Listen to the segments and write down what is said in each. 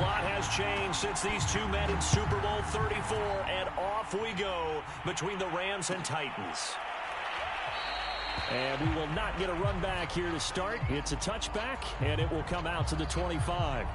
lot has changed since these two met in Super Bowl 34, and off we go between the Rams and Titans. And we will not get a run back here to start. It's a touchback, and it will come out to the 25.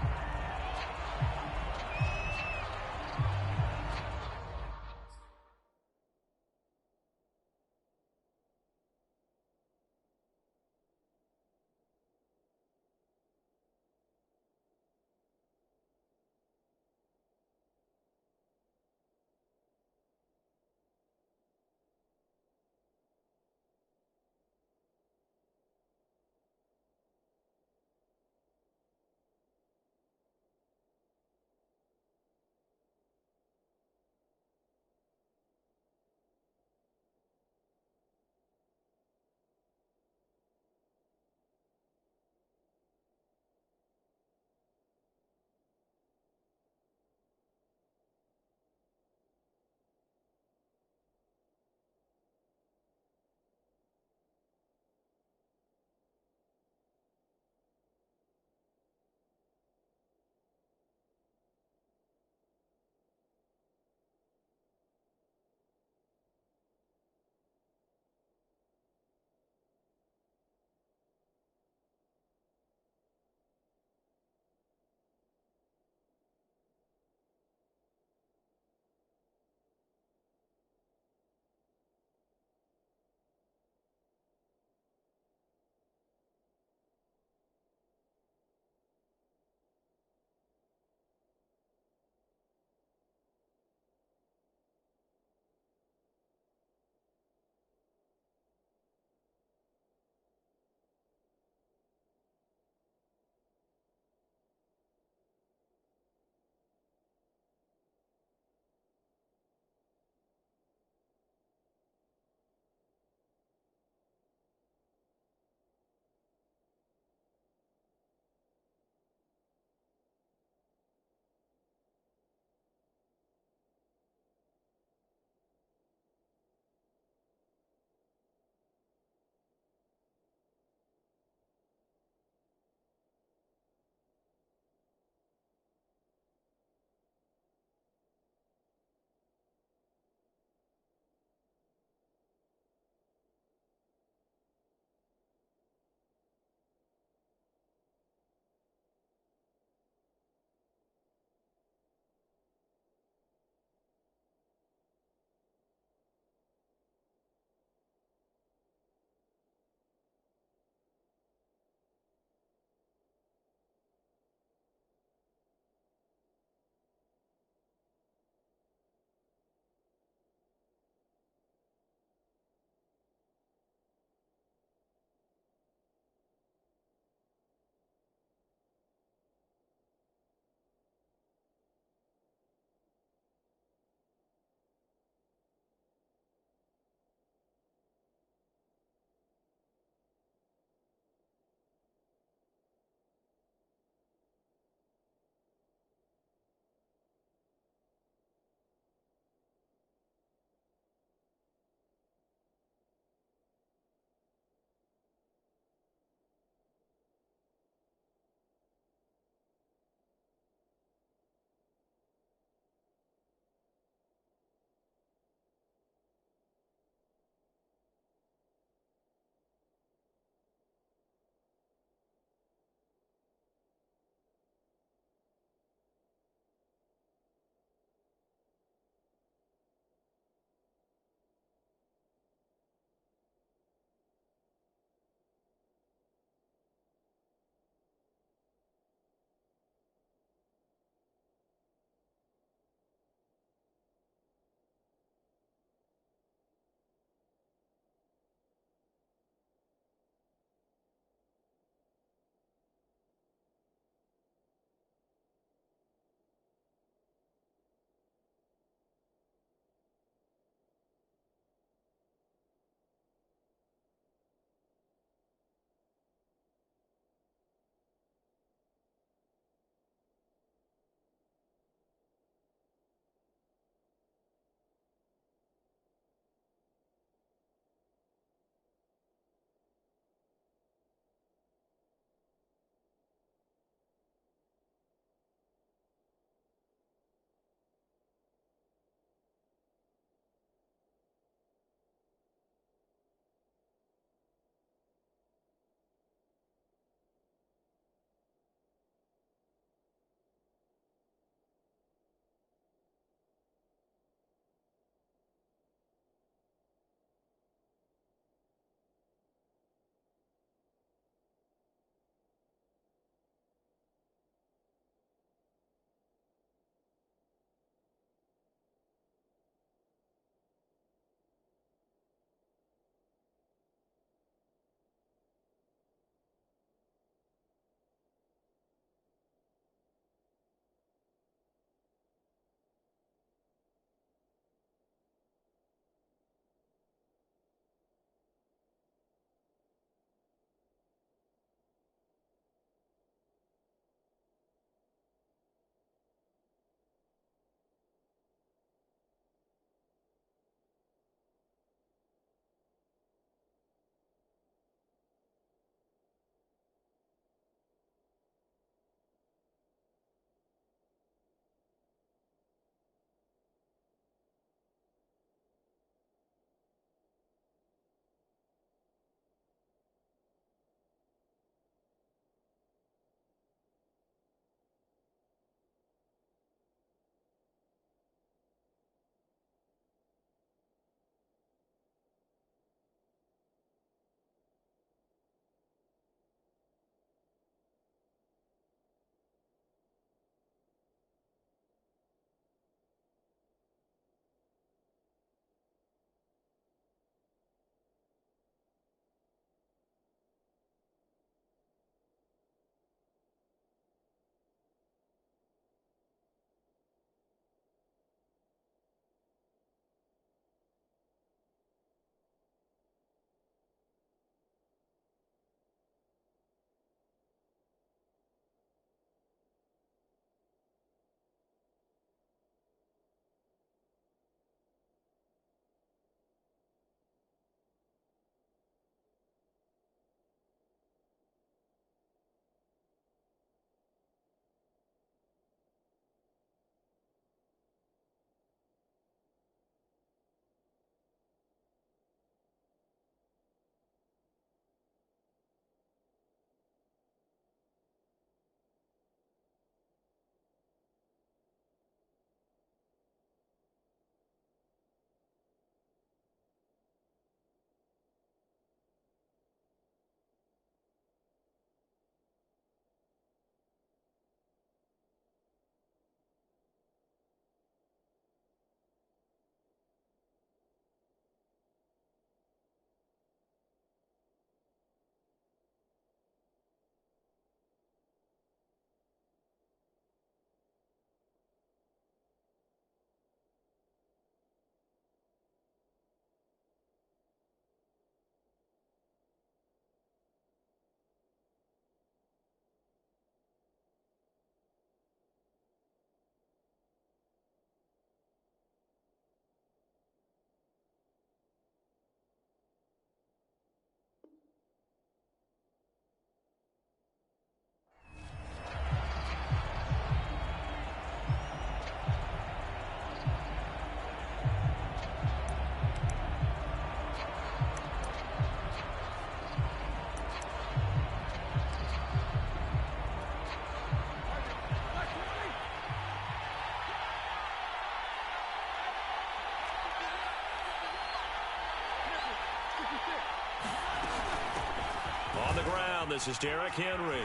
down. This is Derrick Henry.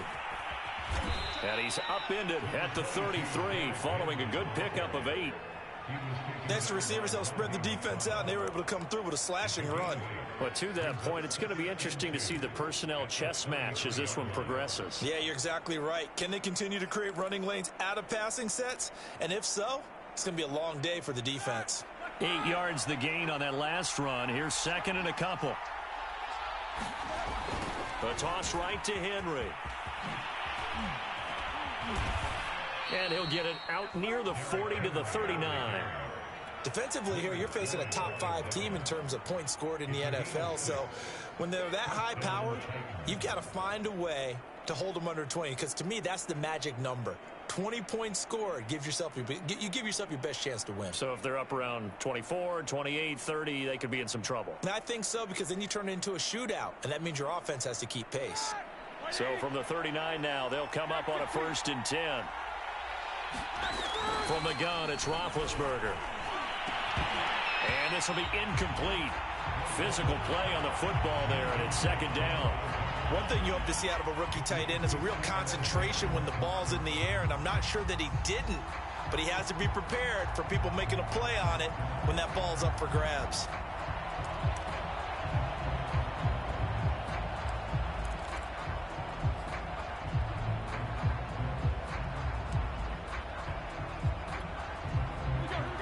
And he's upended at the 33 following a good pickup of 8. Next, the receivers help spread the defense out, and they were able to come through with a slashing run. But to that point, it's going to be interesting to see the personnel chess match as this one progresses. Yeah, you're exactly right. Can they continue to create running lanes out of passing sets? And if so, it's going to be a long day for the defense. 8 yards the gain on that last run. Here's second and a couple. A toss right to Henry. And he'll get it out near the 40 to the 39. Defensively here, you're facing a top 5 team in terms of points scored in the NFL. So when they're that high powered, you've got to find a way to hold them under 20. Because to me, that's the magic number. 20 points scored, you give yourself your best chance to win. So if they're up around 24, 28, 30, they could be in some trouble. And I think so, because then you turn it into a shootout, and that means your offense has to keep pace. So from the 39 now, they'll come up on a 1st and 10. From the gun, it's Roethlisberger. And this will be incomplete. Physical play on the football there, and it's 2nd down. One thing you hope to see out of a rookie tight end is a real concentration when the ball's in the air, and I'm not sure that he didn't, but he has to be prepared for people making a play on it when that ball's up for grabs.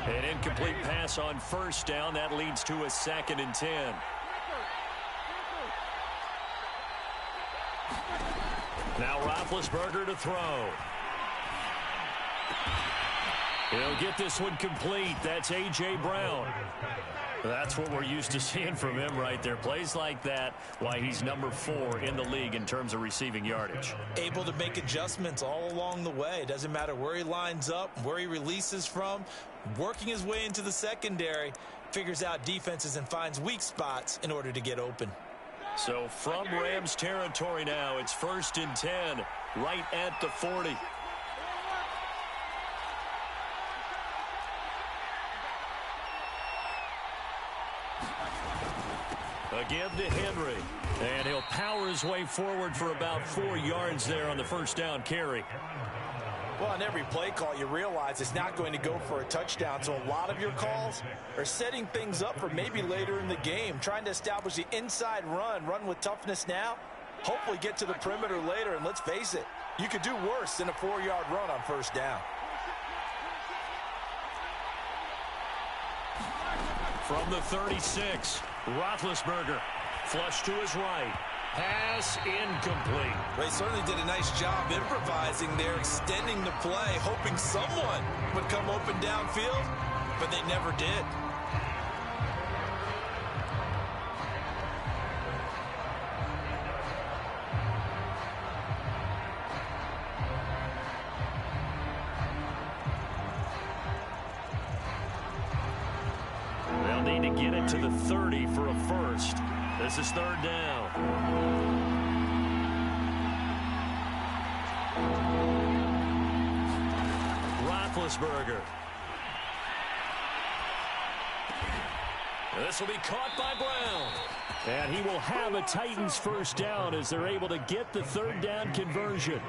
An incomplete pass on 1st down. That leads to a 2nd and 10. Now Roethlisberger to throw. He'll get this one complete. That's A.J. Brown. That's what we're used to seeing from him right there. Plays like that, why he's number 4 in the league in terms of receiving yardage. Able to make adjustments all along the way. It doesn't matter where he lines up, where he releases from. Working his way into the secondary, figures out defenses and finds weak spots in order to get open. So from Rams territory now, it's 1st and 10, right at the 40. Again to Henry. And he'll power his way forward for about 4 yards there on the 1st down carry. Well, on every play call, you realize it's not going to go for a touchdown. So a lot of your calls are setting things up for maybe later in the game, trying to establish the inside run with toughness now, hopefully get to the perimeter later. And let's face it, you could do worse than a 4-yard run on 1st down. From the 36, Roethlisberger, flush to his right. Pass incomplete. They certainly did a nice job improvising there, extending the play, hoping someone would come open downfield, but they never did. They'll need to get it to the 30 for a 1st. This is 3rd down. Roethlisberger. This will be caught by Brown. And he will have a Titans 1st down as they're able to get the 3rd down conversion.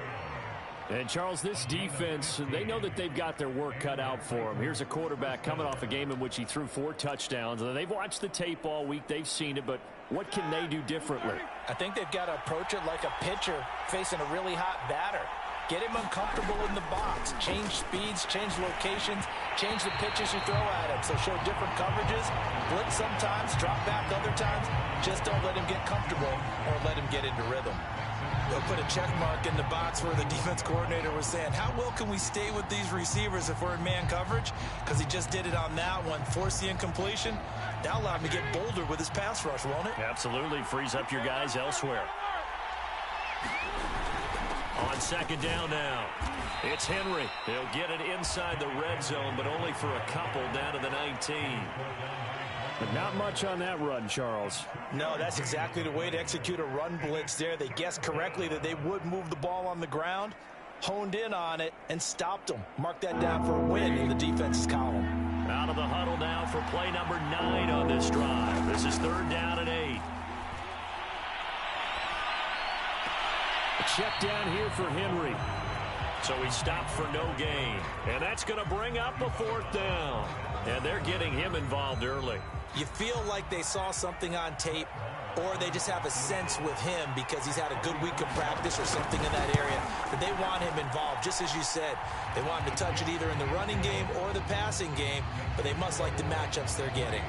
And, Charles, this defense, they know that they've got their work cut out for them. Here's a quarterback coming off a game in which he threw 4 touchdowns. They've watched the tape all week. They've seen it, but what can they do differently? I think they've got to approach it like a pitcher facing a really hot batter. Get him uncomfortable in the box. Change speeds, change locations, change the pitches you throw at him. So show different coverages, blitz sometimes, drop back other times. Just don't let him get comfortable or let him get into rhythm. They'll put a check mark in the box where the defense coordinator was saying, how well can we stay with these receivers if we're in man coverage? Because he just did it on that one, forced the incompletion. That'll allow him to get bolder with his pass rush, won't it? Absolutely. Frees up your guys elsewhere. On 2nd down now, it's Henry. He'll get it inside the red zone, but only for a couple down to the 19. But not much on that run, Charles. No, that's exactly the way to execute a run blitz there. They guessed correctly that they would move the ball on the ground, honed in on it, and stopped them. Mark that down for a win in the defense's column. Out of the huddle now for play number 9 on this drive. This is 3rd down and 8. A check down here for Henry. So he stopped for no gain. And that's going to bring up a 4th down. And they're getting him involved early. You feel like they saw something on tape, or they just have a sense with him because he's had a good week of practice or something in that area that they want him involved. Just as you said, they want him to touch it either in the running game or the passing game, but they must like the matchups they're getting.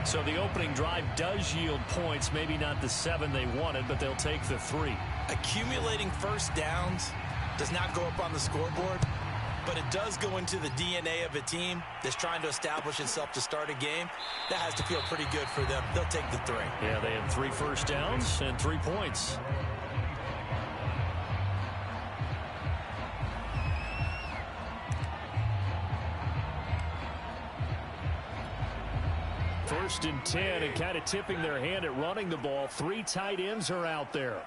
So the opening drive does yield points, maybe not the 7 they wanted, but they'll take the 3. Accumulating first downs does not go up on the scoreboard, but it does go into the DNA of a team that's trying to establish itself to start a game. That has to feel pretty good for them. They'll take the 3. Yeah, they had 3 first downs and 3 points. First and 10, and kind of tipping their hand at running the ball. 3 tight ends are out there.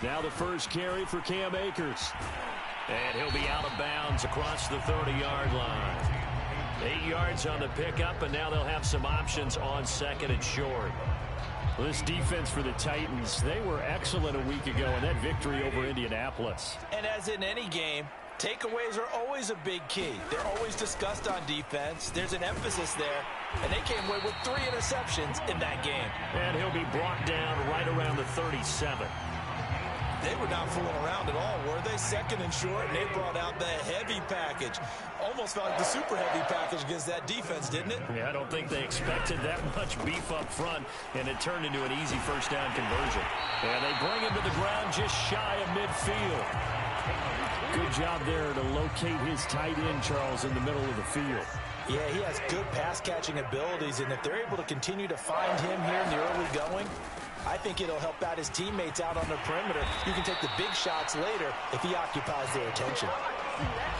Now the first carry for Cam Akers. And he'll be out of bounds across the 30-yard line. 8 yards on the pickup, and now they'll have some options on 2nd and short. Well, this defense for the Titans, they were excellent a week ago in that victory over Indianapolis. And as in any game, takeaways are always a big key. They're always discussed on defense. There's an emphasis there, and they came away with 3 interceptions in that game. And he'll be brought down right around the 37. They were not fooling around at all, were they? 2nd and short, and they brought out the heavy package. Almost felt like the super heavy package against that defense, didn't it? Yeah, I don't think they expected that much beef up front, and it turned into an easy first down conversion. And they bring him to the ground just shy of midfield. Good job there to locate his tight end, Charles, in the middle of the field. Yeah, he has good pass-catching abilities, and if they're able to continue to find him here in the early going, I think it'll help out his teammates out on the perimeter. You can take the big shots later if he occupies their attention.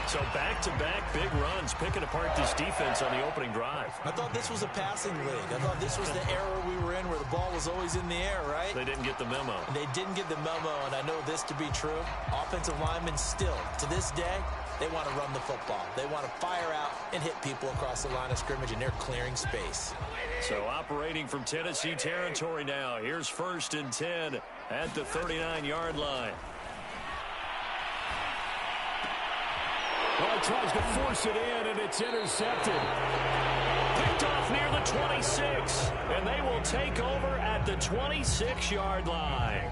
So back-to-back big runs, picking apart this defense on the opening drive. I thought this was a passing league. I thought this was the era we were in where the ball was always in the air, right? They didn't get the memo. They didn't get the memo, and I know this to be true. Offensive linemen still, to this day, they want to run the football. They want to fire out and hit people across the line of scrimmage, and they're clearing space. So operating from Tennessee territory now. Here's 1st and 10 at the 39-yard line. Well, he tries to force it in, and it's intercepted. Picked off near the 26, and they will take over at the 26-yard line.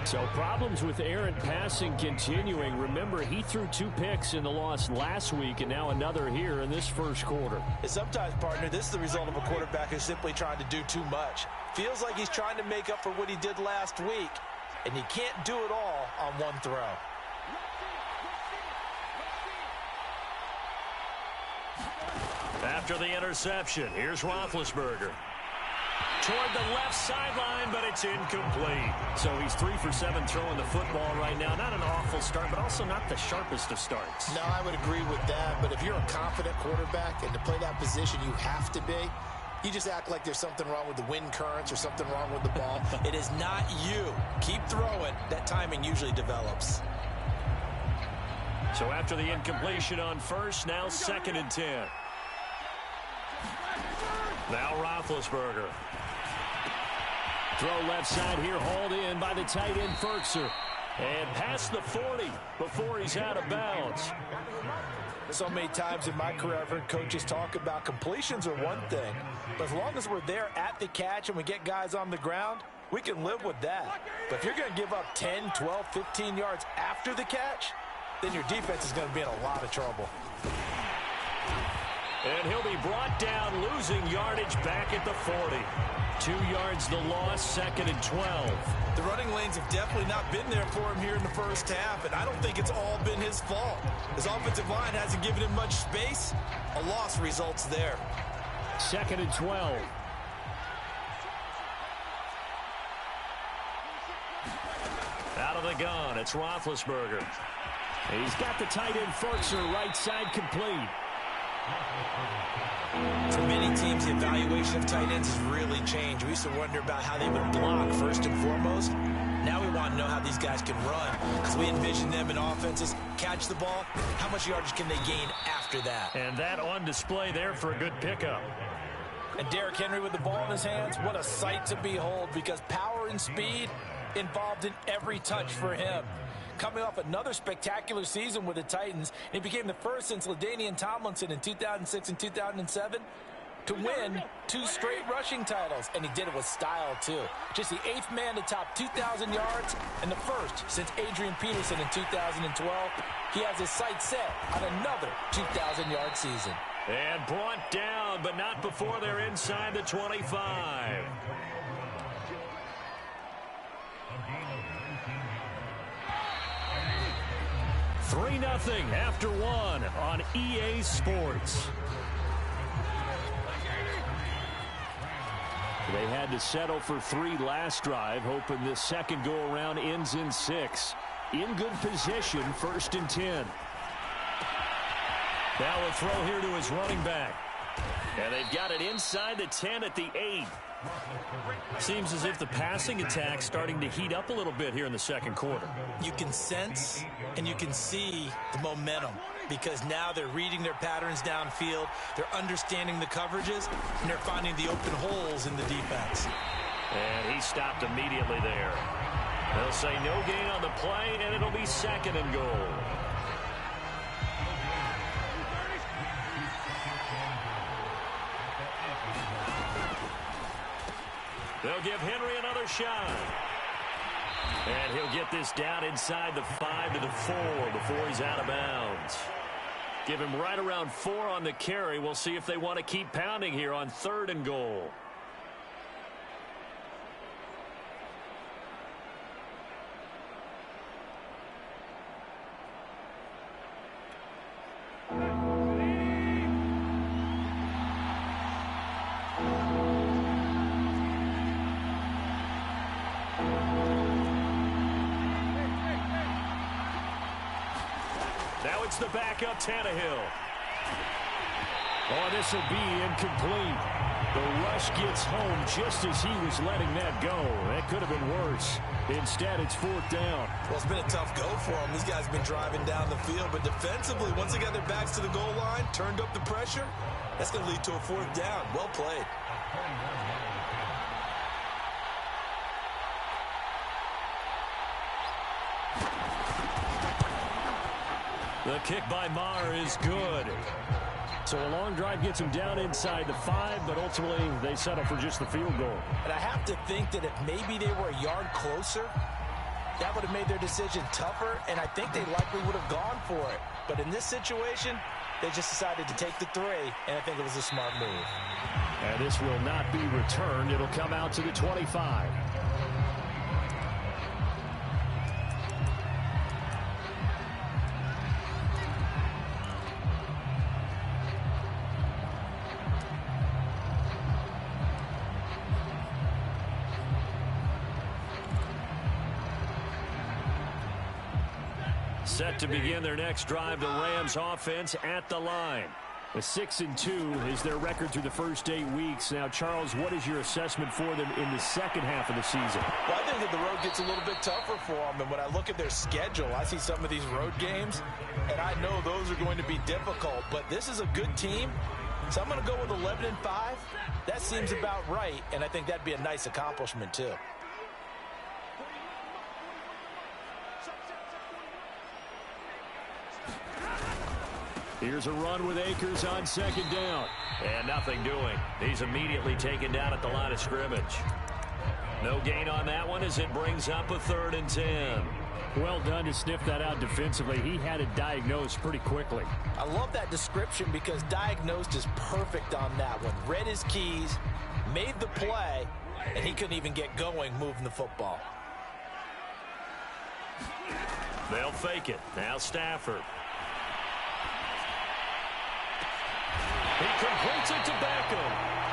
So problems with errant passing continuing. Remember, he threw 2 picks in the loss last week, and now another here in this first quarter. And sometimes, partner, this is the result of a quarterback who's simply trying to do too much. Feels like he's trying to make up for what he did last week, and he can't do it all on one throw. After the interception, here's Roethlisberger. Toward the left sideline, but it's incomplete. So he's 3 for 7 throwing the football right now. Not an awful start, but also not the sharpest of starts. No, I would agree with that. But if you're a confident quarterback and to play that position you have to be, you just act like there's something wrong with the wind currents or something wrong with the ball. It is not you. Keep throwing. That timing usually develops. So after the incompletion on first, now 2nd and 10. Now Roethlisberger. Throw left side here, hauled in by the tight end, Ferkser. And past the 40 before he's out of bounds. So many times in my career, I've heard coaches talk about completions are one thing. But as long as we're there at the catch and we get guys on the ground, we can live with that. But if you're going to give up 10, 12, 15 yards after the catch, then your defense is going to be in a lot of trouble. And he'll be brought down, losing yardage back at the 40. 2 yards the loss, 2nd and 12. The running lanes have definitely not been there for him here in the first half, and I don't think it's all been his fault. His offensive line hasn't given him much space. A loss results there. 2nd and 12. Out of the gun, it's Roethlisberger. He's got the tight end Ferkser right side complete. For many teams, the evaluation of tight ends has really changed. We used to wonder about how they would block first and foremost. Now we want to know how these guys can run, because we envision them in offenses catch the ball. How much yardage can they gain after that? And that on display there for a good pickup. And Derrick Henry with the ball in his hands, what a sight to behold, because power and speed, involved in every touch for him. Coming off another spectacular season with the Titans, he became the first since LaDainian Tomlinson in 2006 and 2007 to win 2 straight rushing titles, and he did it with style, too. Just the 8th man to top 2,000 yards and the first since Adrian Peterson in 2012. He has his sights set on another 2,000-yard season. And brought down, but not before they're inside the 25. Three 3-0 after one on EA Sports. They had to settle for 3 last drive, hoping this second go-around ends in 6. In good position, 1st and 10. Now a throw here to his running back. And they've got it inside the 10 at the 8. Seems as if the passing attack's starting to heat up a little bit here in the second quarter. You can sense and you can see the momentum because now they're reading their patterns downfield, they're understanding the coverages, and they're finding the open holes in the defense. And he stopped immediately there. They'll say no gain on the play, and it'll be 2nd and goal. They'll give Henry another shot. And he'll get this down inside the 5 to the 4 before he's out of bounds. Give him right around 4 on the carry. We'll see if they want to keep pounding here on 3rd and goal. Now it's the backup Tannehill. Oh, this will be incomplete. The rush gets home just as he was letting that go. That could have been worse. Instead, it's 4th down. Well, it's been a tough go for them. These guys have been driving down the field, but defensively, once they got their backs to the goal line, turned up the pressure, that's going to lead to a 4th down. Well played. The kick by Maher is good. So a long drive gets him down inside the 5, but ultimately they settle for just the field goal. And I have to think that if maybe they were a yard closer, that would have made their decision tougher, and I think they likely would have gone for it. But in this situation, they just decided to take the 3, and I think it was a smart move. And this will not be returned. It'll come out to the 25. Set to begin their next drive, the Rams offense at the line. A 6-2 is their record through the first 8 weeks. Now, Charles, what is your assessment for them in the second half of the season? Well, I think that the road gets a little bit tougher for them. And when I look at their schedule, I see some of these road games, and I know those are going to be difficult. But this is a good team, so I'm going to go with 11-5. That seems about right, and I think that'd be a nice accomplishment, too. Here's a run with Akers on 2nd down. And nothing doing. He's immediately taken down at the line of scrimmage. No gain on that one as it brings up a 3rd and 10. Well done to sniff that out defensively. He had it diagnosed pretty quickly. I love that description because diagnosed is perfect on that one. Read his keys, made the play, and he couldn't even get going moving the football. They'll fake it. Now Stafford. He completes it to Beckham.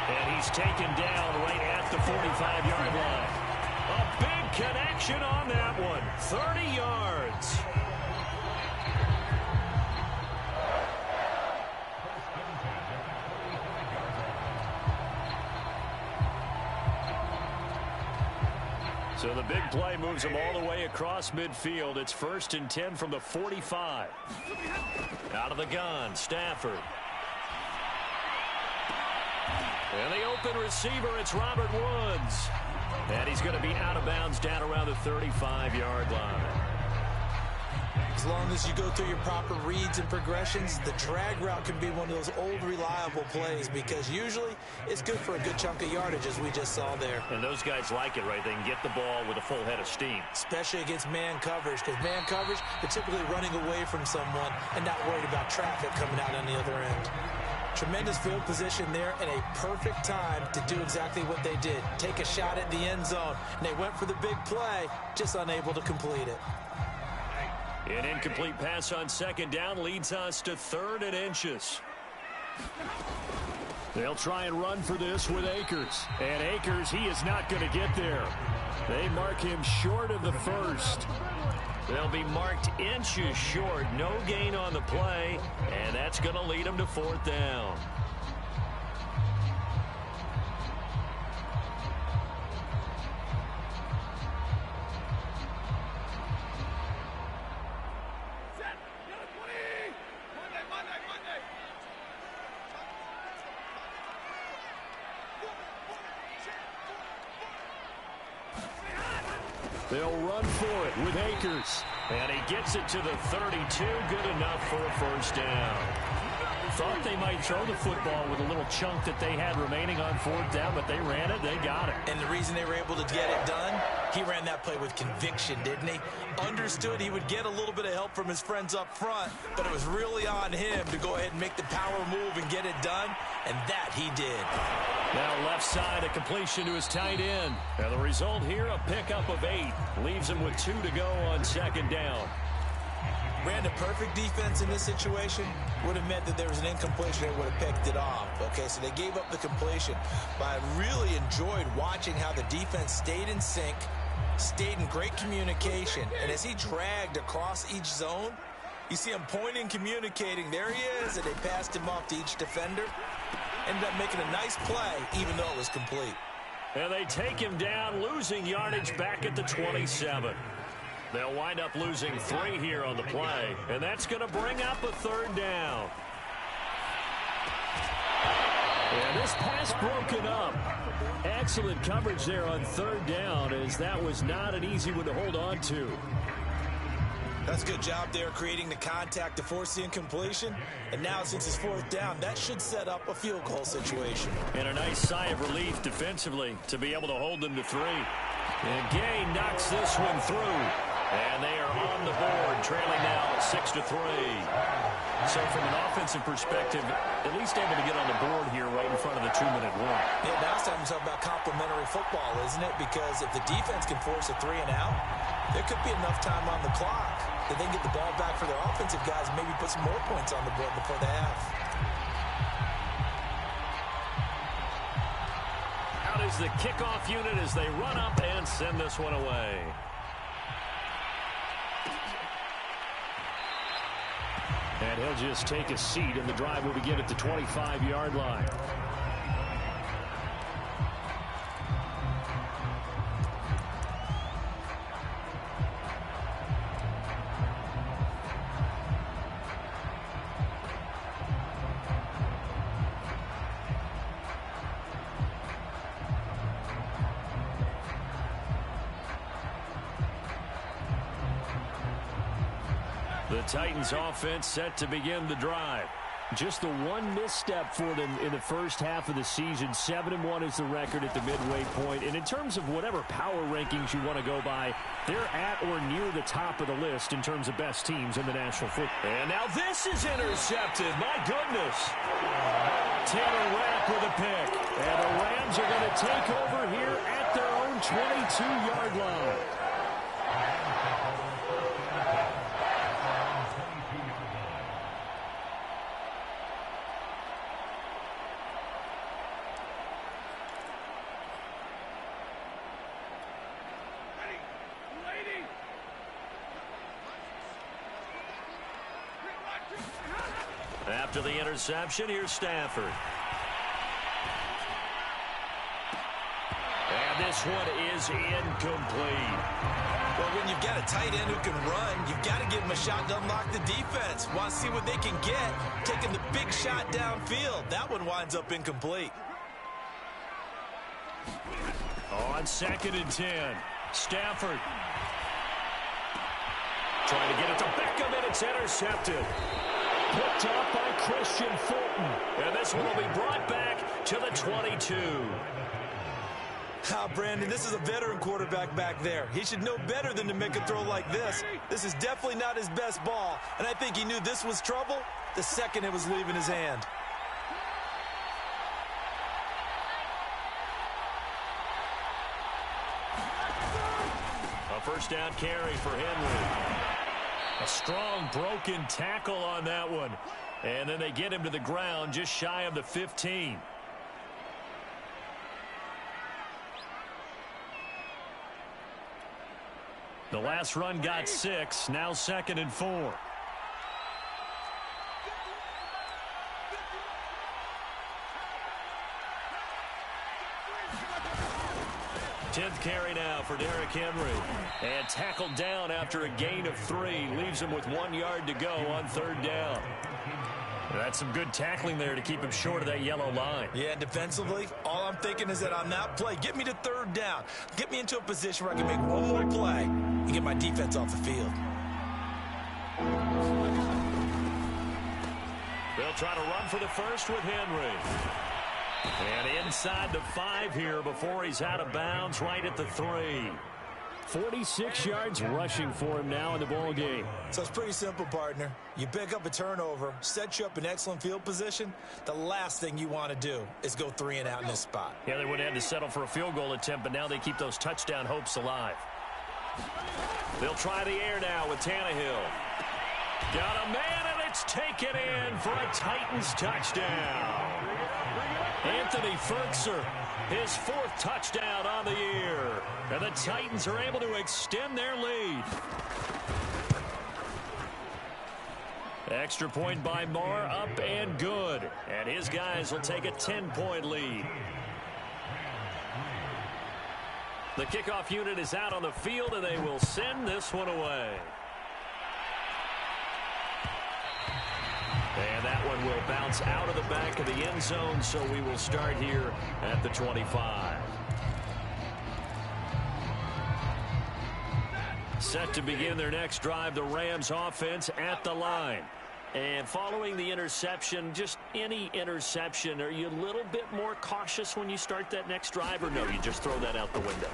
And he's taken down right at the 45-yard line. A big connection on that one. 30 yards. So the big play moves him all the way across midfield. It's 1st and 10 from the 45. Out of the gun, Stafford. And the open receiver, it's Robert Woods. And he's going to be out of bounds down around the 35-yard line. As long as you go through your proper reads and progressions, the drag route can be one of those old reliable plays because usually it's good for a good chunk of yardage, as we just saw there. And those guys like it, right? They can get the ball with a full head of steam. Especially against man coverage, because man coverage, they're typically running away from someone and not worried about traffic coming out on the other end. Tremendous field position there and a perfect time to do exactly what they did. Take a shot at the end zone. And they went for the big play, just unable to complete it. An incomplete pass on second down leads us to 3rd and inches. They'll try and run for this with Akers. And Akers, he is not going to get there. They mark him short of the first. They'll be marked inches short. No gain on the play. And that's going to lead them to 4th down. They'll run for it with Akers. And he gets it to the 32. Good enough for a first down. Thought they might throw the football with a little chunk that they had remaining on 4th down, but they ran it. They got it. And the reason they were able to get it done, he ran that play with conviction, didn't he? Understood he would get a little bit of help from his friends up front, but it was really on him to go ahead and make the power move and get it done, and that he did. Now left side, a completion to his tight end. And the result here, a pickup of 8. Leaves him with 2 to go on second down. Ran the perfect defense in this situation. Would have meant that there was an incompletion and would have picked it off. Okay, so they gave up the completion. But I really enjoyed watching how the defense stayed in sync, stayed in great communication. And as he dragged across each zone, you see him pointing, communicating. There he is, and they passed him off to each defender. Ended up making a nice play, even though it was complete. And they take him down, losing yardage back at the 27. They'll wind up losing 3 here on the play, and that's going to bring up a 3rd down. And this pass broken up. Excellent coverage there on 3rd down, as that was not an easy one to hold on to. That's a good job there creating the contact to force the incompletion. And now since it's 4th down, that should set up a field goal situation. And a nice sigh of relief defensively to be able to hold them to 3. And Gay knocks this one through. And they are on the board, trailing now 6-3. So from an offensive perspective, at least able to get on the board here right in front of the 2-minute warning. Yeah, now it's time to talk about complementary football, isn't it? Because if the defense can force a 3 and out, there could be enough time on the clock that they can get the ball back for their offensive guys and maybe put some more points on the board before the half. Out is the kickoff unit as they run up and send this one away. And he'll just take a seat, and the drive will begin at the 25-yard line. The Titans offense set to begin the drive. Just the one misstep for them in the first half of the season. 7-1 is the record at the midway point. And in terms of whatever power rankings you want to go by, they're at or near the top of the list in terms of best teams in the National Football. And now this is intercepted. My goodness. Taylor Rapp with a pick. And the Rams are going to take over here at their own 22-yard line. After the interception, here's Stafford. And this one is incomplete. Well, when you've got a tight end who can run, you've got to give him a shot to unlock the defense. Want to see what they can get, taking the big shot downfield. That one winds up incomplete. On 2nd and 10, Stafford. Trying to get it to Beckham, and it's intercepted. Picked off by Christian Fulton. And this one will be brought back to the 22. Brandon, this is a veteran quarterback back there. He should know better than to make a throw like this. This is definitely not his best ball, and I think he knew this was trouble the second it was leaving his hand. A first down carry for Henry. A strong broken tackle on that one. And then they get him to the ground just shy of the 15. The last run got 6. Now 2nd and 4. Tenth carry now for Derrick Henry. And tackled down after a gain of 3. Leaves him with 1 yard to go on 3rd down. That's some good tackling there to keep him short of that yellow line. Yeah, defensively, all I'm thinking is that on that play, get me to 3rd down. Get me into a position where I can make one more play and get my defense off the field. They'll try to run for the first with Henry. And inside the 5 here before he's out of bounds, right at the 3. 46 yards rushing for him now in the ball game. So it's pretty simple, partner. You pick up a turnover, set you up in excellent field position. The last thing you want to do is go 3 and out in this spot. Yeah, they would have had to settle for a field goal attempt, but now they keep those touchdown hopes alive. They'll try the air now with Tannehill. Got a man, and it's taken in for a Titans touchdown. Anthony Ferkser, his 4th touchdown on the year. And the Titans are able to extend their lead. Extra point by Marr, up and good. And his guys will take a 10-point lead. The kickoff unit is out on the field, and they will send this one away. And that one will bounce out of the back of the end zone, so we will start here at the 25. Set to begin their next drive, the Rams offense at the line. And following the interception, just any interception, are you a little bit more cautious when you start that next drive, or no, you just throw that out the window?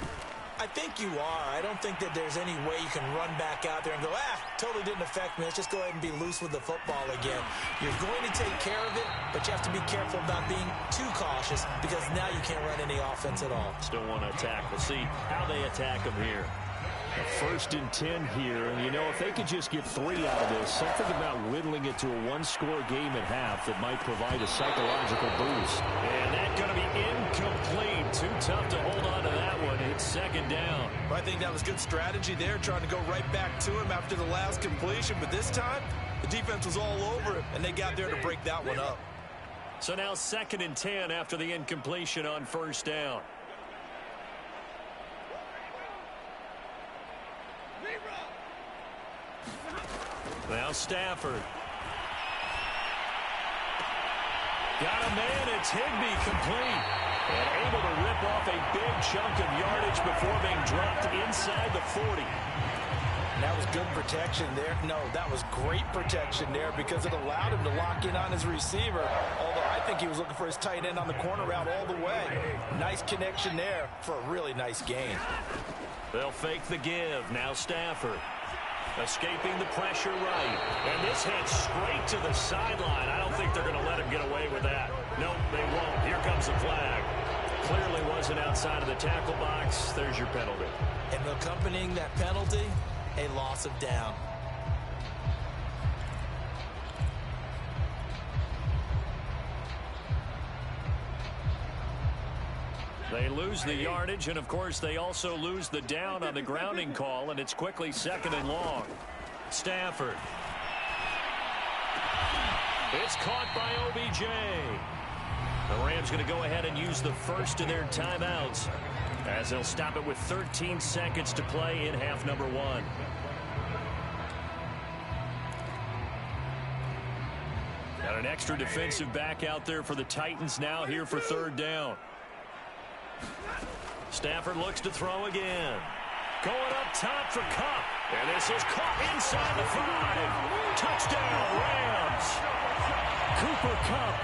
I think you are. I don't think that there's any way you can run back out there and go, totally didn't affect me. Let's just go ahead and be loose with the football again. You're going to take care of it, but you have to be careful about being too cautious because now you can't run any offense at all. Still want to attack. We'll see how they attack them here. A 1st and 10 here, and you know, if they could just get 3 out of this, something about whittling it to a 1-score game at half that might provide a psychological boost. And that's going to be incomplete. Too tough to hold on to that one. It's 2nd down. Well, I think that was good strategy there, trying to go right back to him after the last completion. But this time, the defense was all over it, and they got there to break that one up. So now 2nd and 10 after the incompletion on 1st down. Now Stafford. Got a man, it's Higbee complete. And able to rip off a big chunk of yardage before being dropped inside the 40. That was good protection there. No, that was great protection there because it allowed him to lock in on his receiver. Although I think he was looking for his tight end on the corner route all the way. Nice connection there for a really nice gain. They'll fake the give. Now Stafford. Escaping the pressure right. And this heads straight to the sideline. I don't think they're going to let him get away with that. Nope, they won't. Here comes the flag. Clearly wasn't outside of the tackle box. There's your penalty. And accompanying that penalty, a loss of down. They lose the yardage, and of course they also lose the down on the grounding call, and it's quickly 2nd and long. Stafford. It's caught by OBJ. The Rams going to go ahead and use the first of their timeouts as they'll stop it with 13 seconds to play in half number 1. Got an extra defensive back out there for the Titans now here for 3rd down. Stafford looks to throw again. Going up top for Kupp. And this is caught inside the 5. Touchdown, Rams. Cooper Kupp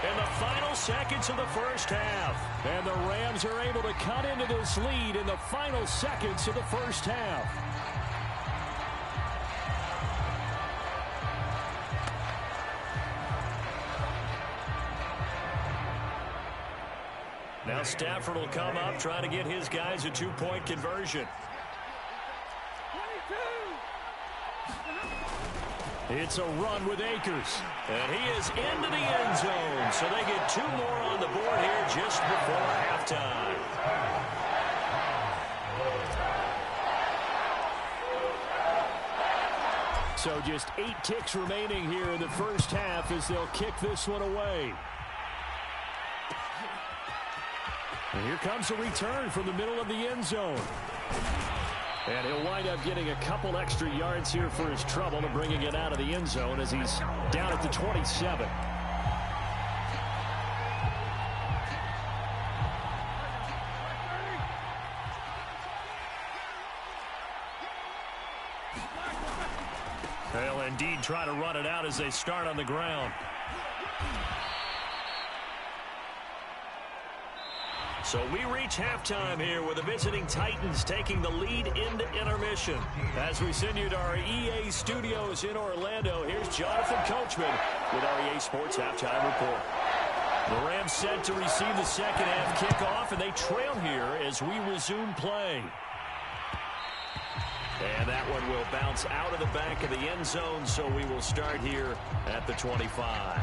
in the final seconds of the first half. And the Rams are able to cut into this lead in the final seconds of the first half. Now Stafford will come up, try to get his guys a 2-point conversion. It's a run with Akers. And he is into the end zone. So they get 2 more on the board here just before halftime. So just 8 ticks remaining here in the first half as they'll kick this one away. And here comes a return from the middle of the end zone. And he'll wind up getting a couple extra yards here for his trouble and bringing it out of the end zone as he's down at the 27. They'll indeed try to run it out as they start on the ground. So we reach halftime here with the visiting Titans taking the lead into intermission. As we send you to our EA studios in Orlando, here's Jonathan Coachman with our EA Sports Halftime Report. The Rams set to receive the second half kickoff, and they trail here as we resume play. And that one will bounce out of the back of the end zone, so we will start here at the 25.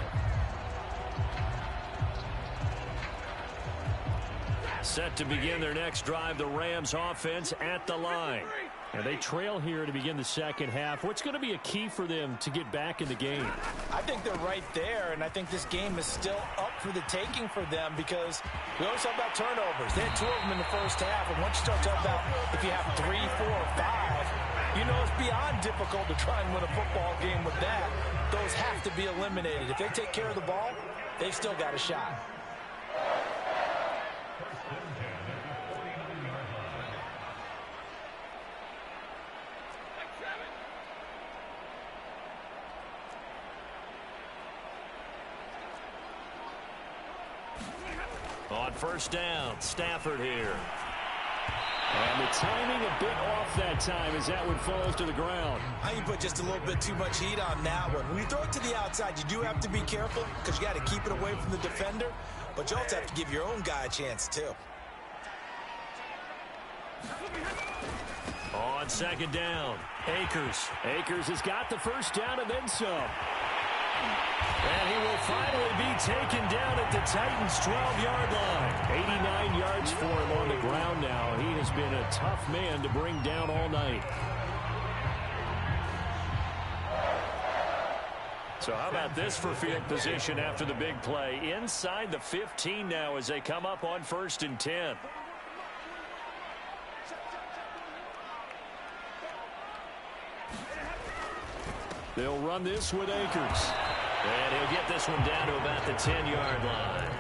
Set to begin their next drive, the Rams offense at the line. And they trail here to begin the second half. What's going to be a key for them to get back in the game? I think they're right there, and I think this game is still up for the taking for them because we always talk about turnovers. They had 2 of them in the first half, and once you start talking about if you have 3, 4, or 5, you know it's beyond difficult to try and win a football game with that. Those have to be eliminated. If they take care of the ball, they've still got a shot. On first down, Stafford here. And the timing a bit off that time as that one falls to the ground. I think you put just a little bit too much heat on that one. When you throw it to the outside, you do have to be careful because you got to keep it away from the defender, but you also have to give your own guy a chance too. On second down, Akers. Akers has got the first down and then some. And he will finally be taken down at the Titans' 12-yard line. 89 yards for him on the ground now. He has been a tough man to bring down all night. So how about this for field position after the big play? Inside the 15 now as they come up on 1st and 10. They'll run this with Akers. And he'll get this one down to about the 10-yard line.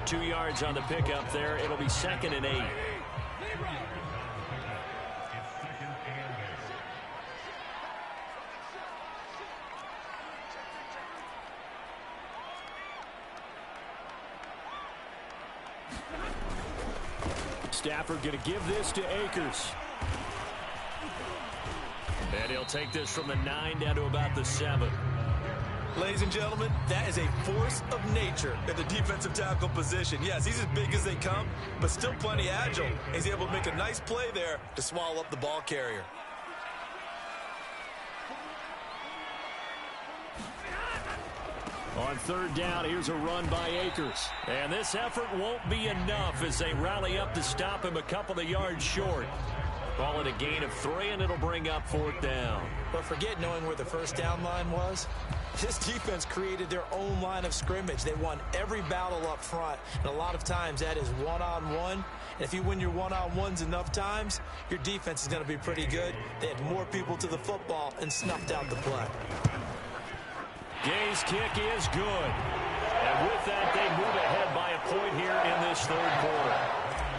2 yards on the pickup there. It'll be 2nd and 8. Stafford going to give this to Akers. And he'll take this from the 9 down to about the 7. Ladies and gentlemen, that is a force of nature at the defensive tackle position. Yes, he's as big as they come, but still plenty agile. He's able to make a nice play there to swallow up the ball carrier. On 3rd down, here's a run by Akers. And this effort won't be enough as they rally up to stop him a couple of yards short. Call it a gain of 3, and it'll bring up 4th down. But forget knowing where the first down line was. This defense created their own line of scrimmage. They won every battle up front, and a lot of times that is one-on-one. And if you win your one-on-ones enough times, your defense is going to be pretty good. They had more people to the football and snuffed out the play. Gay's kick is good. And with that, they move ahead by a point here in this 3rd quarter.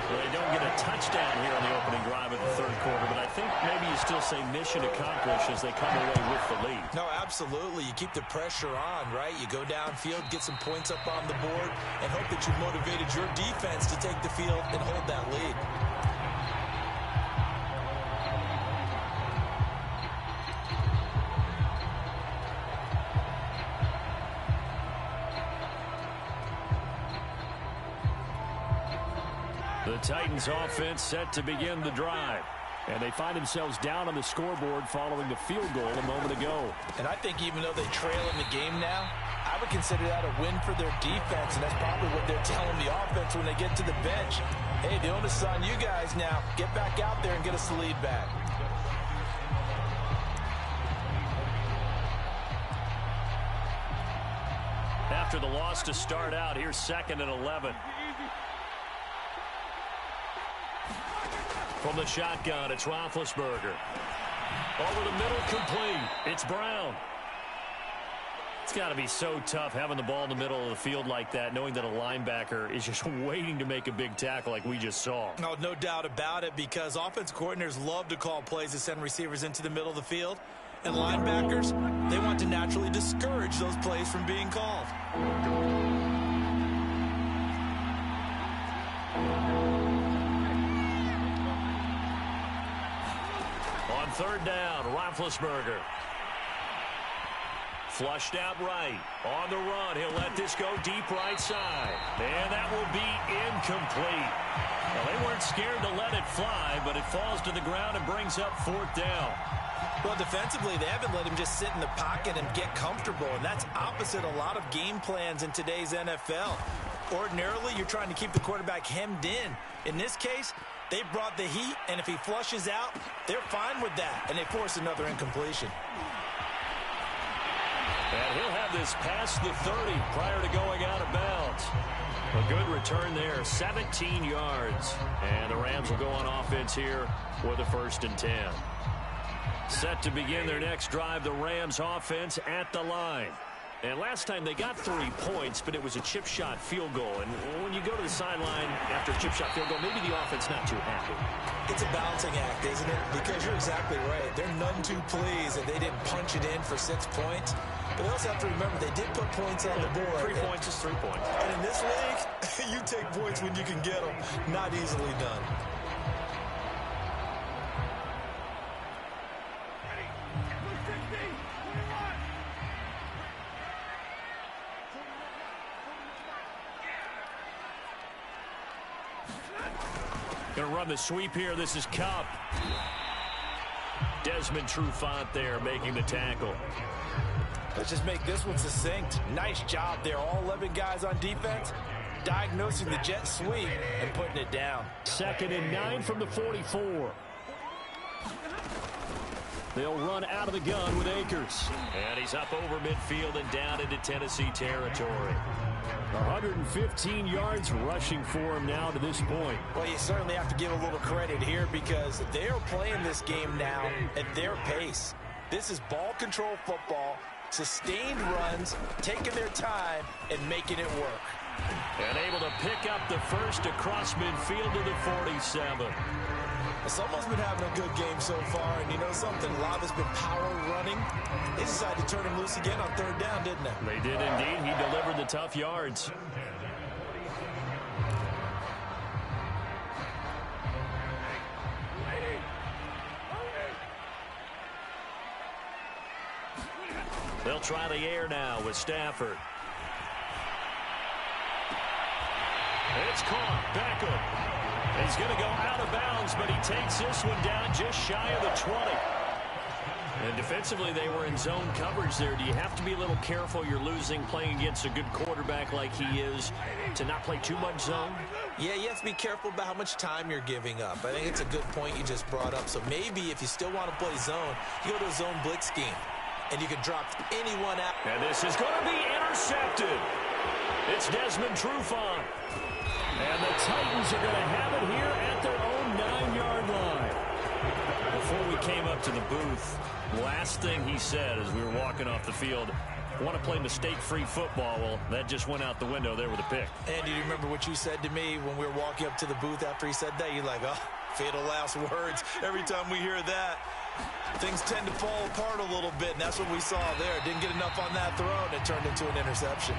Well, they don't get a touchdown here on the opening drive of the third quarter, but I think maybe you still say mission accomplished as they come away with the lead. No, absolutely. You keep the pressure on, right? You go downfield, get some points up on the board, and hope that you motivated your defense to take the field and hold that lead. The Titans offense set to begin the drive. And they find themselves down on the scoreboard following the field goal a moment ago. And I think even though they trail in the game now, I would consider that a win for their defense, and that's probably what they're telling the offense when they get to the bench. Hey, the onus is on you guys now. Get back out there and get us the lead back. After the loss to start out, here's 2nd and 11. From the shotgun, it's Roethlisberger. Over the middle, complete. It's Brown. It's got to be so tough having the ball in the middle of the field like that, knowing that a linebacker is just waiting to make a big tackle like we just saw. Oh, no doubt about it, because offense coordinators love to call plays to send receivers into the middle of the field. And linebackers, they want to naturally discourage those plays from being called. On 3rd down, Roethlisberger. Flushed out right. On the run, he'll let this go deep right side. And that will be incomplete. Well, they weren't scared to let it fly, but it falls to the ground and brings up 4th down. Well, defensively, they haven't let him just sit in the pocket and get comfortable, and that's opposite a lot of game plans in today's NFL. Ordinarily, you're trying to keep the quarterback hemmed in. In this case, they brought the heat, and if he flushes out, they're fine with that, and they force another incompletion. And he'll have this past the 30 prior to going out of bounds. A good return there, 17 yards. And the Rams will go on offense here with a 1st and 10. Set to begin their next drive, the Rams offense at the line. And last time they got 3 points, but it was a chip shot field goal. And when you go to the sideline after a chip shot field goal, maybe the offense not too happy. It's a balancing act, isn't it? Because you're exactly right. They're none too pleased that they didn't punch it in for 6 points. But they also have to remember they did put points on the board. 3 points is 3 points. And in this league, you take points when you can get them. Not easily done. Going to run the sweep here. This is Cup. Desmond Trufant there making the tackle. Let's just make this one succinct. Nice job there. All 11 guys on defense diagnosing the jet sweep and putting it down. 2nd and 9 from the 44. They'll run out of the gun with Akers. And he's up over midfield and down into Tennessee territory. 115 yards rushing for him now to this point. Well, you certainly have to give a little credit here because they're playing this game now at their pace. This is ball control football, sustained runs, taking their time, and making it work. And able to pick up the first across midfield to the 47. Someone's been having a good game so far, and you know something? A lot of it's been power running. They decided to turn him loose again on 3rd down, didn't they? They did indeed. He delivered the tough yards. They'll try the air now with Stafford. It's caught. Beckham. He's going to go out of bounds, but he takes this one down just shy of the 20. And defensively, they were in zone coverage there. Do you have to be a little careful? You're losing, playing against a good quarterback like he is, to not play too much zone? Yeah, you have to be careful about how much time you're giving up. I think it's a good point you just brought up. So maybe if you still want to play zone, you go to a zone blitz scheme, and you can drop anyone out. And this is going to be intercepted. It's Desmond Trufant. And the Titans are going to have it here at their own 9-yard line. Before we came up to the booth, last thing he said as we were walking off the field, want to play mistake-free football. Well, that just went out the window there with a pick. And do you remember what you said to me when we were walking up to the booth after he said that? You're like, oh, fatal last words. Every time we hear that, things tend to fall apart a little bit, and that's what we saw there. Didn't get enough on that throw, and it turned into an interception.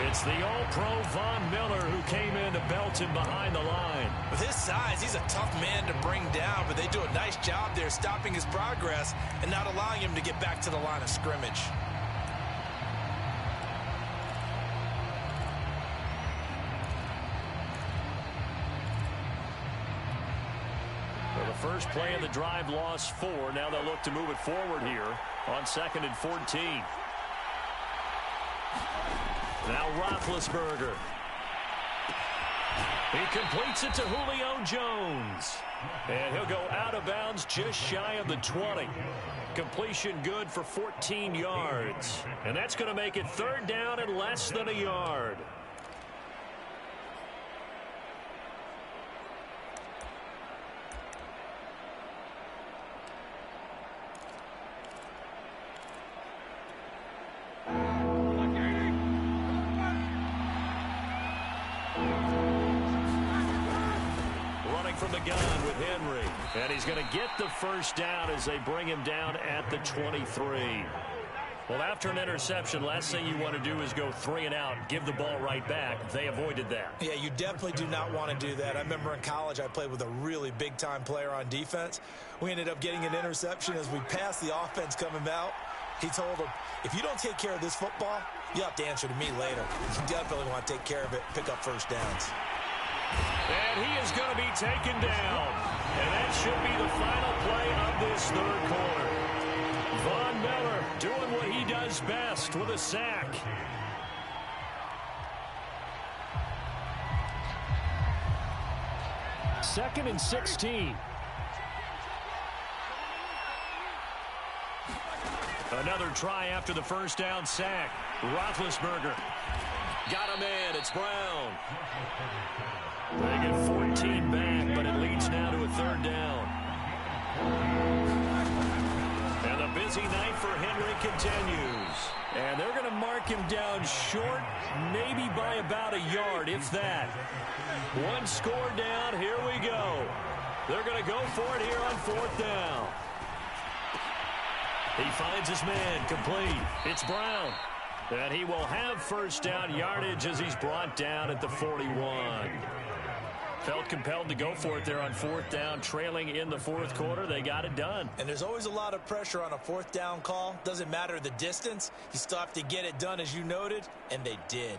It's the All-Pro Von Miller who came in to belt him behind the line. With his size, he's a tough man to bring down, but they do a nice job there stopping his progress and not allowing him to get back to the line of scrimmage. Well, the first play of the drive lost 4. Now they'll look to move it forward here on 2nd and 14. Now Roethlisberger. He completes it to Julio Jones. And he'll go out of bounds just shy of the 20. Completion good for 14 yards. And that's going to make it 3rd down and less than a yard. From the gun with Henry. And he's going to get the first down as they bring him down at the 23. Well, after an interception, last thing you want to do is go 3 and out, give the ball right back. They avoided that. Yeah, you definitely do not want to do that. I remember in college I played with a really big-time player on defense. We ended up getting an interception as we passed the offense coming out. He told him, if you don't take care of this football, you have to answer to me later. You definitely want to take care of it, pick up first downs. And he is going to be taken down. And that should be the final play of this 3rd quarter. Von Miller doing what he does best with a sack. Second and 16. Another try after the first down sack. Roethlisberger. Got him in. It's Brown. They get 14 back, but it leads now to a 3rd down. And the busy night for Henry continues. And they're going to mark him down short, maybe by about a yard, if that. 1 score down. Here we go. They're going to go for it here on 4th down. He finds his man complete. It's Brown. And he will have first down yardage as he's brought down at the 41. Felt compelled to go for it there on 4th down, trailing in the 4th quarter. They got it done. And there's always a lot of pressure on a 4th down call. Doesn't matter the distance. You still have to get it done, as you noted, and they did.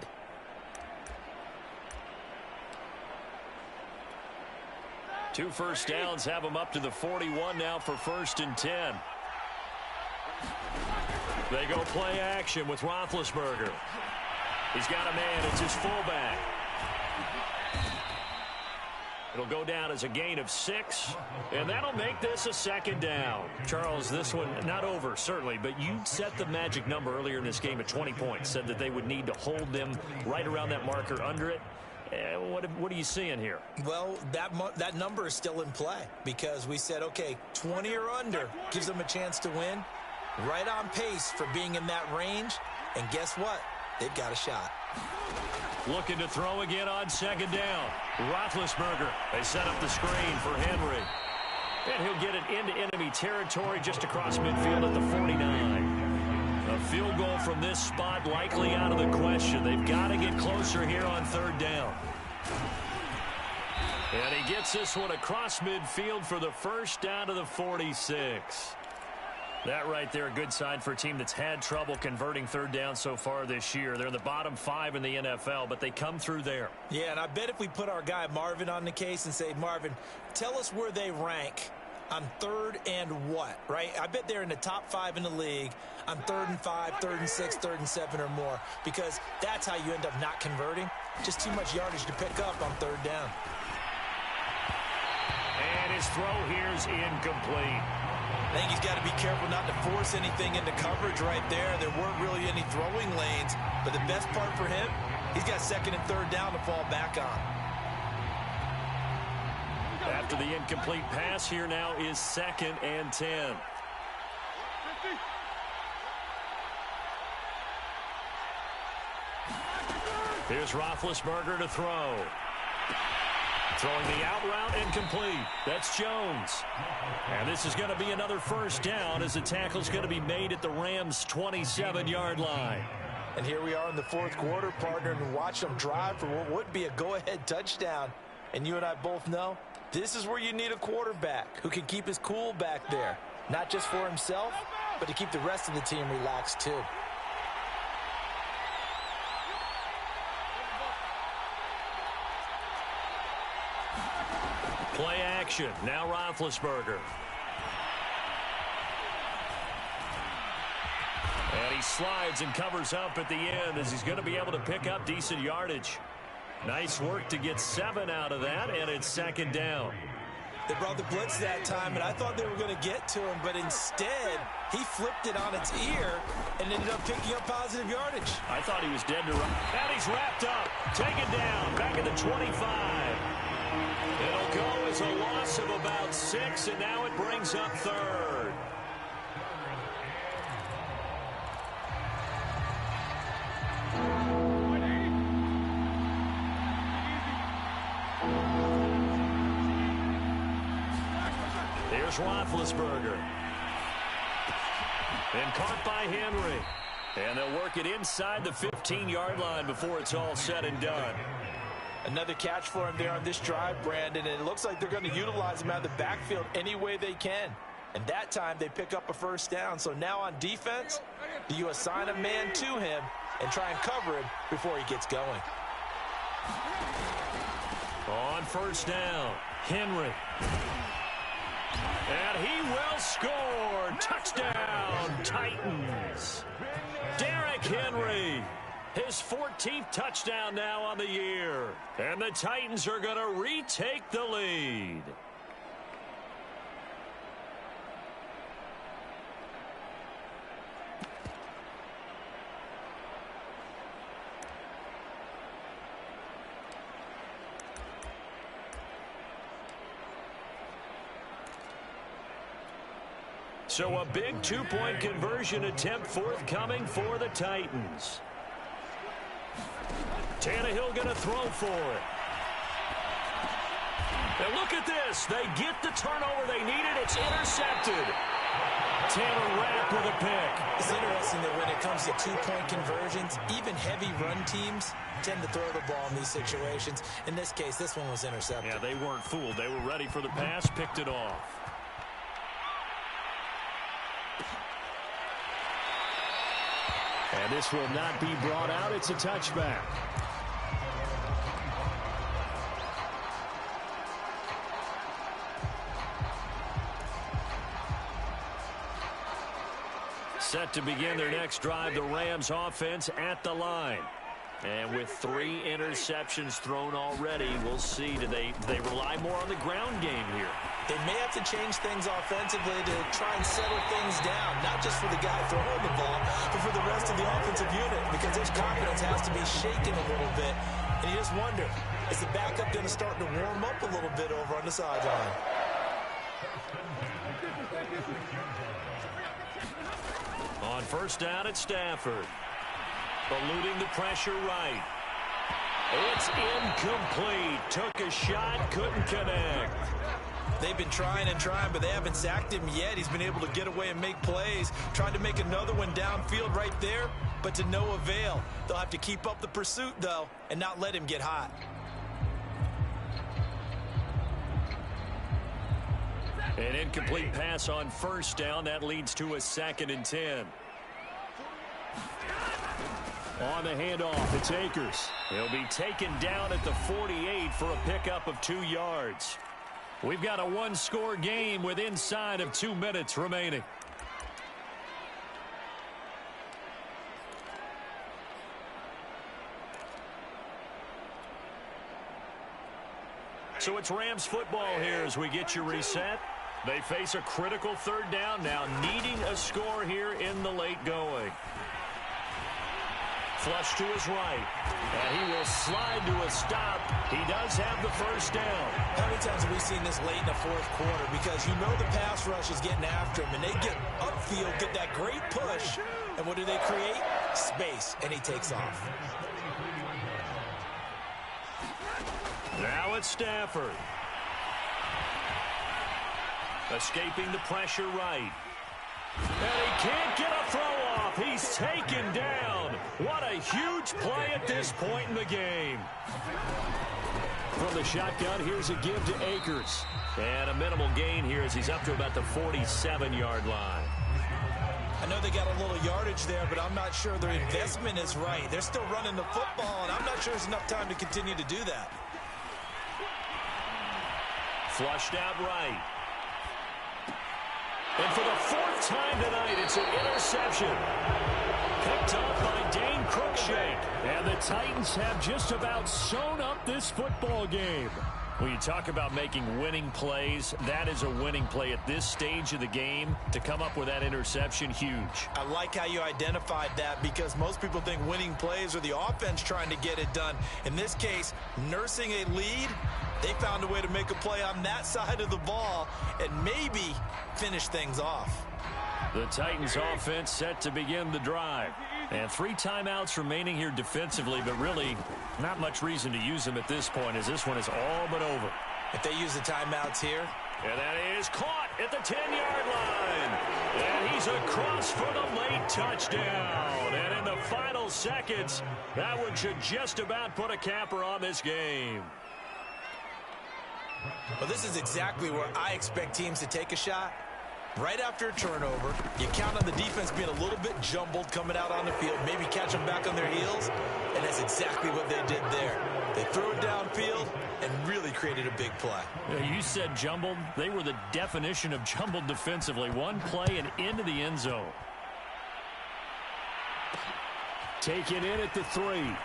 Two first downs have them up to the 41 now for 1st and 10. They go play action with Roethlisberger. He's got a man. It's his fullback. It'll go down as a gain of 6, and that'll make this a 2nd down. Charles, this one not over, certainly, but you set the magic number earlier in this game at 20 points, said that they would need to hold them right around that marker under it. What are you seeing here? Well, that number is still in play because we said, okay, 20 or under gives them a chance to win. Right on pace for being in that range, and guess what? They've got a shot. Looking to throw again on 2nd down. Roethlisberger. They set up the screen for Henry. And he'll get it into enemy territory just across midfield at the 49. A field goal from this spot likely out of the question. They've got to get closer here on 3rd down. And he gets this one across midfield for the first down to the 46. That right there, a good sign for a team that's had trouble converting 3rd down so far this year. They're in the bottom 5 in the NFL, but they come through there. Yeah, and I bet if we put our guy Marvin on the case and say, Marvin, tell us where they rank on 3rd and what, right? I bet they're in the top 5 in the league on 3rd and 5, 3rd and 6, 3rd and 7 or more, because that's how you end up not converting. Just too much yardage to pick up on 3rd down. And his throw here is incomplete. I think he's got to be careful not to force anything into coverage right there. There weren't really any throwing lanes, but the best part for him, he's got 2nd and 3rd down to fall back on. After the incomplete pass, here now is 2nd and 10. Here's Roethlisberger to throw. Throwing the out route incomplete. That's Jones. And this is going to be another first down as the tackle's going to be made at the Rams' 27-yard line. And here we are in the fourth quarter, partner, and watch them drive for what would be a go-ahead touchdown. And you and I both know this is where you need a quarterback who can keep his cool back there. Not just for himself, but to keep the rest of the team relaxed too. Play action. Now Roethlisberger. And he slides and covers up at the end as he's going to be able to pick up decent yardage. Nice work to get 7 out of that, and it's second down. They brought the blitz that time, and I thought they were going to get to him, but instead, he flipped it on its ear and ended up picking up positive yardage. I thought he was dead to run. And he's wrapped up, taken down, back at the 25. It'll go as a loss of about 6, and now it brings up third. Here's Roethlisberger. And caught by Henry. And they'll work it inside the 15-yard line before it's all said and done. Another catch for him there on this drive, Brandon, and it looks like they're going to utilize him out of the backfield any way they can. And that time they pick up a first down. So now on defense, do you assign a man to him and try and cover him before he gets going? On first down, Henry. And he will score. Touchdown, Titans. Derrick Henry. His 14th touchdown now on the year. And the Titans are going to retake the lead. So a big two-point conversion attempt forthcoming for the Titans. Tannehill going to throw for it. And look at this. They get the turnover they needed. It's intercepted. Taylor Rapp with a pick. It's interesting that when it comes to two-point conversions, even heavy run teams tend to throw the ball in these situations. In this case, this one was intercepted. Yeah, they weren't fooled. They were ready for the pass, picked it off. And this will not be brought out. It's a touchback. Set to begin their next drive, the Rams offense at the line. And with 3 interceptions thrown already, we'll see. Do they rely more on the ground game here? They may have to change things offensively to try and settle things down, not just for the guy throwing the ball, but for the rest of the offensive unit, because his confidence has to be shaken a little bit. And you just wonder, is the backup going to start to warm up a little bit over on the sideline? On first down at Stafford. Eluding the pressure right. It's incomplete. Took a shot, couldn't connect. They've been trying and trying, but they haven't sacked him yet. He's been able to get away and make plays. Tried to make another one downfield right there, but to no avail. They'll have to keep up the pursuit, though, and not let him get hot. An incomplete pass on first down. That leads to a 2nd and 10. On the handoff, it's Akers. He'll be taken down at the 48 for a pickup of 2 yards. We've got a 1-score game with inside of 2 minutes remaining. So it's Rams football here as we get you reset. They face a critical 3rd down now, needing a score here in the late going. Flush to his right, and he will slide to a stop. He does have the first down. How many times have we seen this late in the fourth quarter? Because you know the pass rush is getting after him, and they get upfield, get that great push, and what do they create? Space, and he takes off. Now it's Stafford. Escaping the pressure right. And he can't get a throw off. He's taken down. What a huge play at this point in the game. From the shotgun, here's a give to Akers. And a minimal gain here as he's up to about the 47-yard line. I know they got a little yardage there, but I'm not sure their investment is right. They're still running the football, and I'm not sure there's enough time to continue to do that. Flushed out right. And for the fourth time tonight, it's an interception. Picked up by Dane Cruikshank. And the Titans have just about sewn up this football game. When you talk about making winning plays, that is a winning play at this stage of the game. To come up with that interception, huge. I like how you identified that because most people think winning plays are the offense trying to get it done. In this case, nursing a lead, they found a way to make a play on that side of the ball and maybe finish things off. The Titans offense set to begin the drive. And 3 timeouts remaining here defensively, but really not much reason to use them at this point as this one is all but over. If they use the timeouts here. And that is caught at the 10-yard line. And he's across for the late touchdown. And in the final seconds, that one should just about put a capper on this game. Well, this is exactly where I expect teams to take a shot. Right after a turnover, you count on the defense being a little bit jumbled coming out on the field, maybe catch them back on their heels, and that's exactly what they did there. They threw it downfield and really created a big play. You said jumbled. They were the definition of jumbled defensively. One play and into the end zone. Taken in at the 3.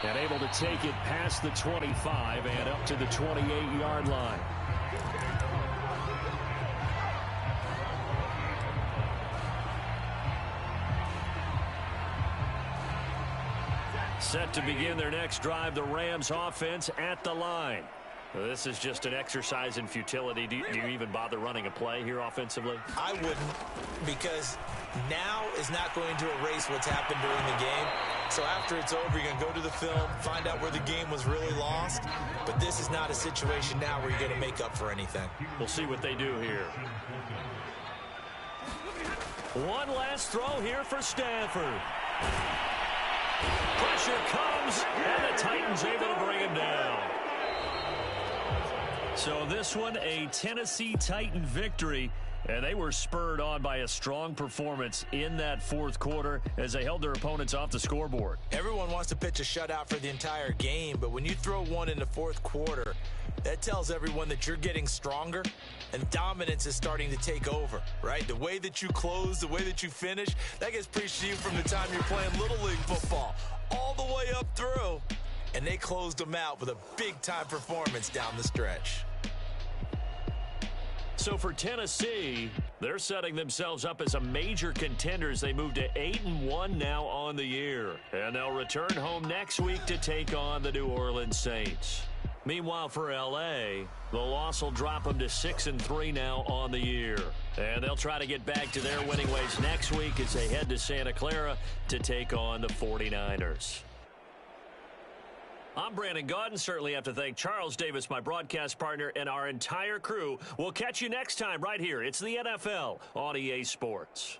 And able to take it past the 25 and up to the 28-yard line. Set to begin their next drive, the Rams offense at the line. This is just an exercise in futility. Do you even bother running a play here offensively? I wouldn't, because now is not going to erase what's happened during the game. So after it's over, you're going to go to the film, find out where the game was really lost. But this is not a situation now where you're going to make up for anything. We'll see what they do here. One last throw here for Stafford. Pressure comes, and the Titans able to bring him down. So this one, a Tennessee Titan victory. And they were spurred on by a strong performance in that fourth quarter as they held their opponents off the scoreboard. Everyone wants to pitch a shutout for the entire game, but when you throw one in the fourth quarter, that tells everyone that you're getting stronger and dominance is starting to take over, right? The way that you close, the way that you finish, that gets preached to you from the time you're playing Little League football all the way up through. And they closed them out with a big-time performance down the stretch. So for Tennessee, they're setting themselves up as a major contender as they move to 8-1 now on the year. And they'll return home next week to take on the New Orleans Saints. Meanwhile, for L.A., the loss will drop them to 6-3 now on the year. And they'll try to get back to their winning ways next week as they head to Santa Clara to take on the 49ers. I'm Brandon Gaudin. Certainly have to thank Charles Davis, my broadcast partner, and our entire crew. We'll catch you next time right here. It's the NFL on EA Sports.